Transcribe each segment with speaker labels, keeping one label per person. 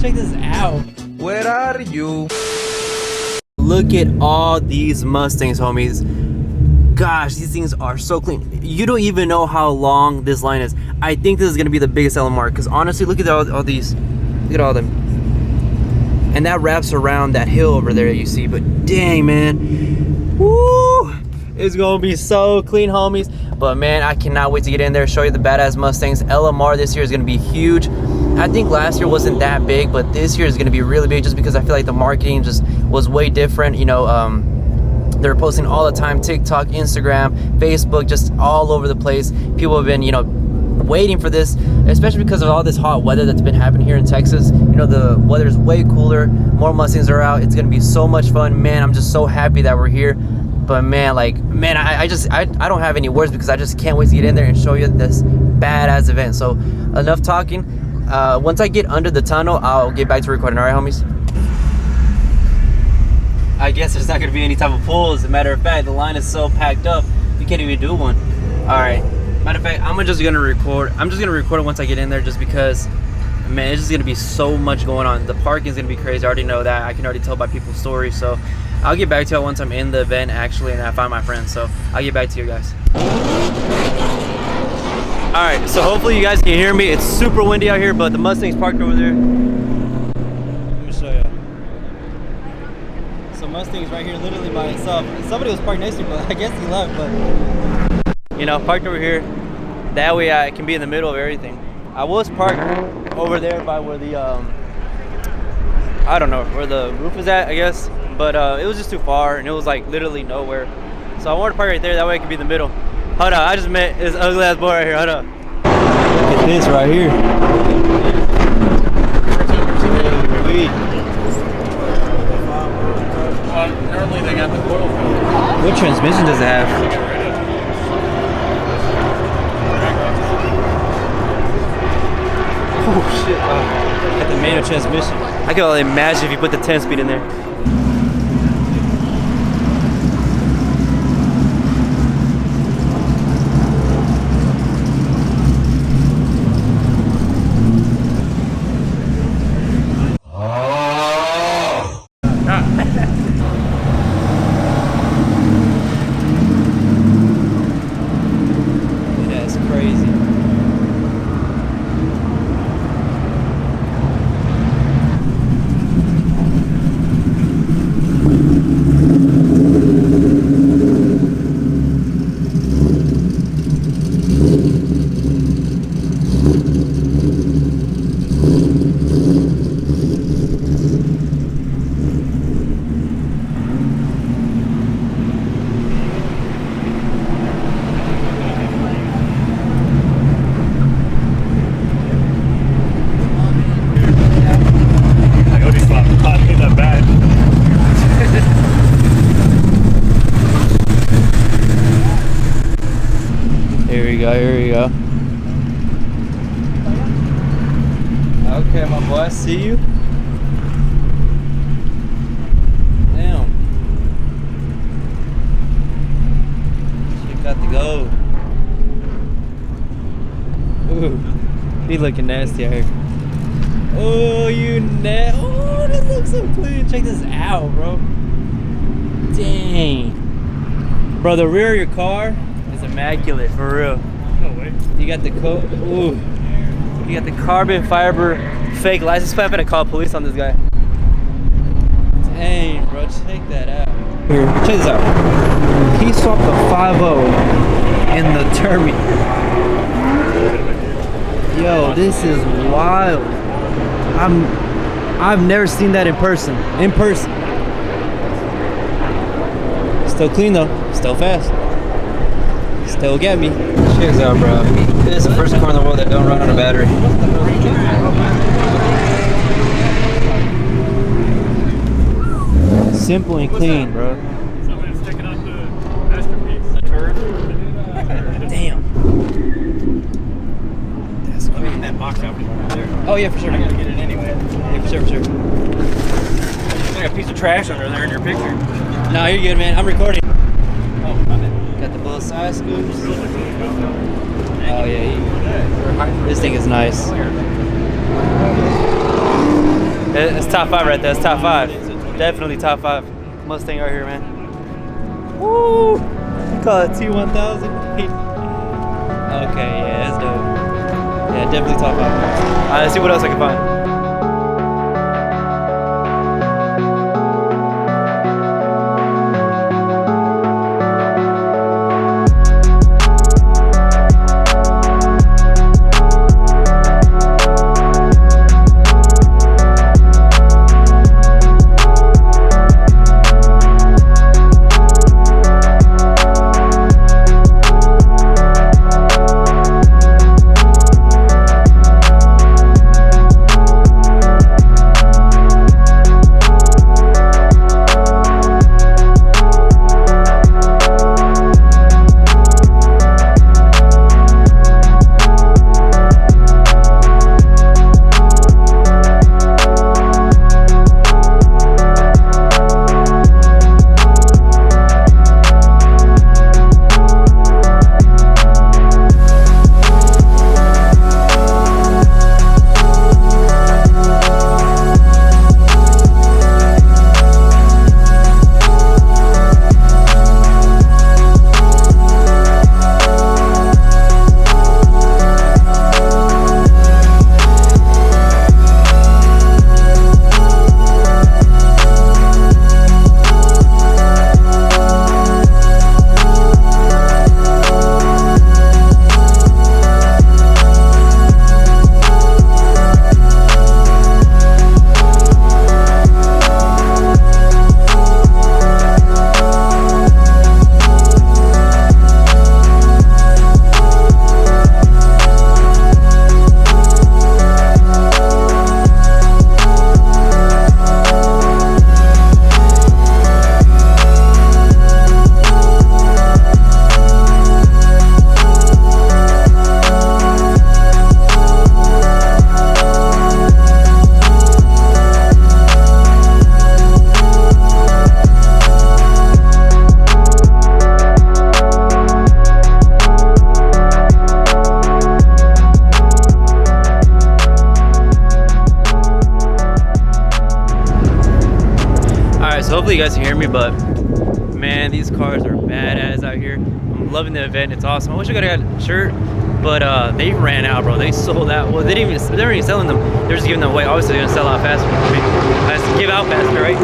Speaker 1: check this out.
Speaker 2: Where are you?
Speaker 1: Look at all these Mustangs, homies. Gosh, these things are so clean. You don't even know how long this line is. I think this is gonna be the biggest LMR, because honestly, look at all these. Look at all them. And that wraps around that hill over there you see. But dang, man. Woo! It's gonna be so clean, homies. But man, I cannot wait to get in there, show you the badass Mustangs. LMR this year is gonna be huge. I think last year wasn't that big, but this year is gonna be really big just because I feel like the marketing just was way different. You know, they're posting all the time, TikTok, Instagram, Facebook, just all over the place. People have been, you know, waiting for this, especially because of all this hot weather that's been happening here in Texas. You know, the weather's way cooler, more Mustangs are out. It's gonna be so much fun. Man, I'm just so happy that we're here. But man, like, man, I don't have any words because I just can't wait to get in there and show you this badass event. So enough talking. Once I get under the tunnel, I'll get back to recording. All right, homies? I guess there's not gonna be any type of pull. As a matter of fact, the line is so packed up, you can't even do one. All right. Matter of fact, I'm just gonna record it once I get in there, just because, man, it's just gonna be so much going on. The parking is gonna be crazy. I already know that. I can already tell by people's stories. So I'll get back to you once I'm in the event actually, and I find my friends. So I'll get back to you guys. All right. So hopefully you guys can hear me. It's super windy out here, but the Mustang's parked over there. Let me show you. So Mustang's right here, literally by itself. Somebody was parked next to me, but I guess he left. But you know, parked over here. That way I can be in the middle of everything. I was parked over there by where the I don't know where the roof is at, I guess. But it was just too far, and it was like literally nowhere. So I wanted to park right there. That way I could be in the middle. Hold up, I just met this ugly ass boy right here. Hold up. Look at this right here.
Speaker 2: Apparently they got the coil.
Speaker 1: What transmission does it have? Oh shit! Got the manual transmission. I can only imagine if you put the 10-speed in there. Here we go. Okay, my boy, I see you. Damn. You got to go. Ooh, he looking nasty out here. Oh, you Oh, this looks so clean. Check this out, bro. Dang. Bro, the rear of your car is immaculate, for real.
Speaker 2: No way.
Speaker 1: You got the ooh. You got the carbon fiber fake license plate. I'm gonna call police on this guy. Dang, bro, check that out. Here, check this out. He swapped the 5.0 in the terminal. Yo, this is wild. I've never seen that in person. Still clean though. Still fast. Still get me. Check this out, bro. This is the first car in the world that don't run on a battery. Simple and clean, bro.
Speaker 2: Somebody's sticking up the masterpiece. A turd.
Speaker 1: Damn. That's
Speaker 2: Let me get that box out there.
Speaker 1: Oh yeah, for sure.
Speaker 2: I gotta get it anyway.
Speaker 1: Yeah, for sure.
Speaker 2: There's like a piece of trash under there in your picture.
Speaker 1: No, you're good, man. I'm recording.
Speaker 2: Oh, my bad.
Speaker 1: Got the both side scoops. Oh yeah, this thing is nice. It's top 5 right there. It's top 5. Definitely top 5 Mustang right here, man. Woo! Call it T1000. Okay, yeah, that's dope. Yeah, definitely top 5. Let's see what else I can find. Hopefully you guys can hear me, but man, these cars are badass out here. I'm loving the event. It's awesome. I wish I could have got a shirt, but they ran out, bro. They sold out. Well, they weren't even selling them. They're just giving them away. Obviously, they're gonna sell out faster. I mean, I have to give out faster, right?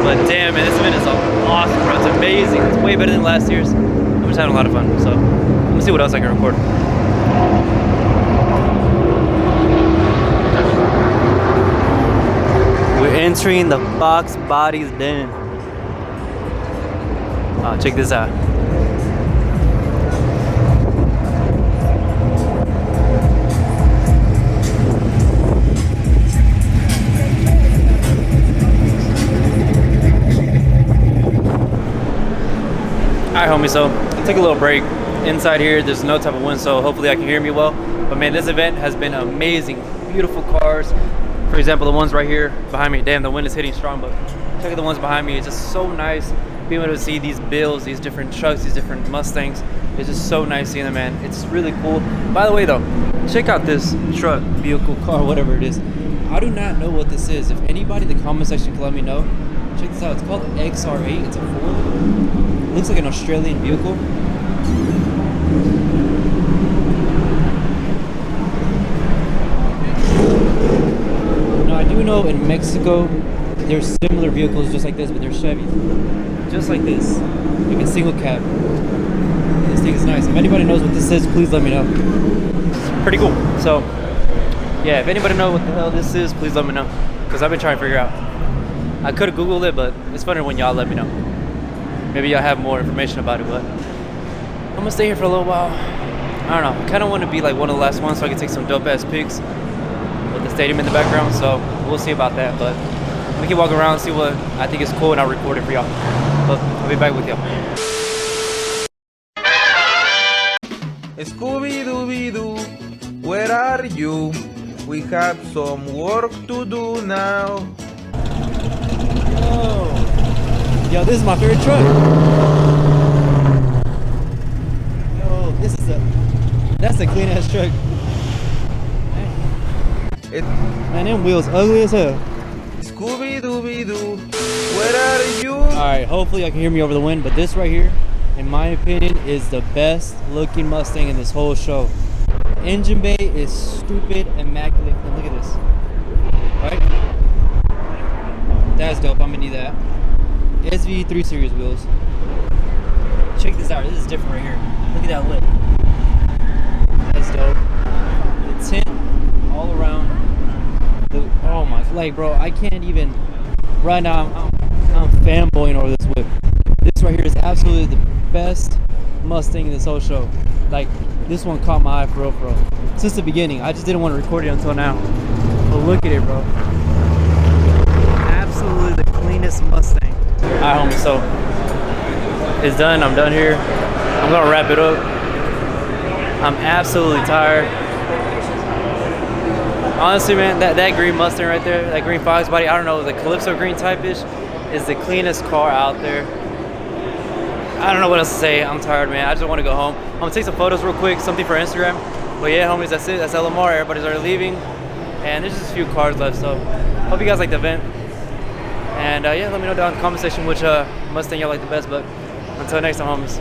Speaker 1: But damn, man, this event is awesome, bro. It's amazing. It's way better than last year's. I'm just having a lot of fun. So let me see what else I can record. We're entering the Fox Bodies Den. Oh, check this out. Alright, homie, so I'll take a little break. Inside here, there's no type of wind, so hopefully I can hear me well. But man, this event has been amazing. Beautiful cars. For example, the ones right here behind me. Damn, the wind is hitting strong, but check out the ones behind me. It's just so nice being able to see these bills, these different trucks, these different Mustangs. It's just so nice seeing them, man. It's really cool. By the way, though, check out this truck, vehicle, car, whatever it is. I do not know what this is. If anybody in the comment section can let me know, check this out. It's called XR8. It's a Ford. It looks like an Australian vehicle. Now, I do know in Mexico, there's similar vehicles just like this, but they're Chevys. Just like this. Like a single cab. This thing is nice. If anybody knows what this is, please let me know. It's pretty cool. So, yeah, if anybody knows what the hell this is, please let me know. Because I've been trying to figure out. I could have Googled it, but it's funner when y'all let me know. Maybe y'all have more information about it, but I'm gonna stay here for a little while. I don't know. I kind of want to be like one of the last ones so I can take some dope-ass pics with the stadium in the background, so we'll see about that. But I'm gonna keep walking around, see what I think is cool, and I'll record it for y'all. But I'll be back with y'all.
Speaker 3: Scooby-Dooby-Doo, where are you? We have some work to do now.
Speaker 1: Yo, this is my favorite truck. Yo, that's a clean ass truck. Man, them wheels ugly as hell.
Speaker 3: Scooby-Dooby-Doo, where are you?
Speaker 2: Alright, hopefully I can hear me over the wind, but this right here, in my opinion, is the best looking Mustang in this whole show. Engine bay is stupid, immaculate. And look at this. Right? That's dope. I'm gonna need that. SV 3 Series wheels. Check this out. This is different right here. Look at that lip. That's dope. The tint all around. Oh my, like, bro, I can't even. Right now, I'm fanboying over this whip. This right here is absolutely the best Mustang in this whole show. Like, this one caught my eye for real, since the beginning. I just didn't want to record it until now. But look at it, bro. Absolutely the cleanest Mustang. Alright, homie, so it's done. I'm done here. I'm gonna wrap it up. I'm absolutely tired. Honestly, man, that green Mustang right there, that green Fox body, I don't know, the Calypso green type-ish, is the cleanest car out there. I don't know what else to say. I'm tired, man. I just want to go home. I'm gonna take some photos real quick, something for Instagram. But yeah, homies, that's it. That's LMR. Everybody's already leaving, and there's just a few cars left. So hope you guys like the event. And yeah, let me know down in the comment section which Mustang y'all like the best. But until next time, homies.